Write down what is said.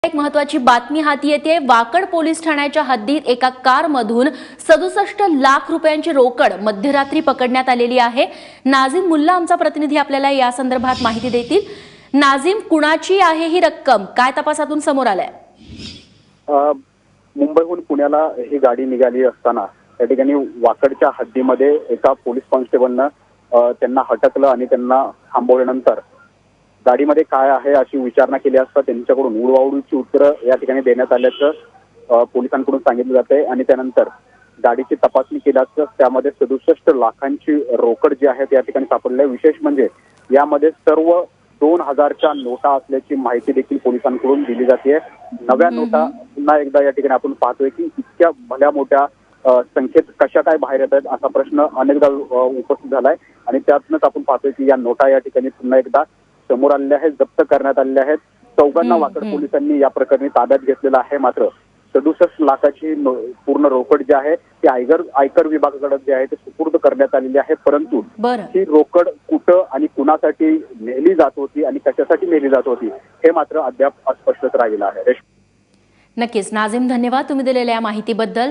एक महत्त्वाची बातमी हाती येते। वाकड पोलीस ठाण्याच्या हद्दीत एका कारमधून 67 लाख रुपयांची रोकड मध्यरात्री पकडण्यात आलेली आहे। नाझीम मुल्ला आमचा प्रतिनिधी आपल्याला या संदर्भात माहिती देतील। नाझीम, कुणाची आहे ही रक्कम, काय तपासातून समोर आलंय? मुंबईहून पुण्याला ही गाडी निघाली असताना त्या ठिकाणी वाकडच्या हद्दीमध्ये एका पोलीस कॉन्स्टेबलनं त्यांना हटकलं आणि त्यांना थांबवल्यानंतर गाडीमध्ये काय आहे अशी विचारणा केली असता त्यांच्याकडून उडवाउडीची उत्तरं या ठिकाणी देण्यात आल्याचं पोलिसांकडून सांगितलं जातंय। आणि त्यानंतर गाडीची तपासणी केली असता त्यामध्ये 67 लाखांची रोकड जी आहे त्या ठिकाणी सापडली आहे। विशेष म्हणजे यामध्ये सर्व 2000च्या नोटा असल्याची माहिती देखील पोलिसांकडून दिली जाते। नव्या नोटा पुन्हा एकदा या ठिकाणी आपण पाहतोय की इतक्या भल्या मोठ्या संख्येत कशा काय बाहेर येत आहेत असा प्रश्न अनेकदा उपस्थित झालाय। आणि त्यातूनच आपण पाहतोय की या नोटा या ठिकाणी पुन्हा एकदा समोर आलेल्या आहेत, जप्त करण्यात आलेल्या आहेत। 4 वाकड पोलिसांनी या प्रकरणी ताब्यात घेतलेलं आहे। मात्र 67 लाखाची पूर्ण रोकड जी आहे ती आयकर विभागाकडे जे आहे ते सुपूर्द करण्यात आलेली आहे। परंतु ही रोकड कुठं आणि कुणासाठी नेली जात होती आणि कशासाठी नेली जात होती हे मात्र अद्याप अस्पष्टच राहिलं आहे। नक्कीच नाझीम, धन्यवाद तुम्ही दिलेल्या या माहितीबद्दल।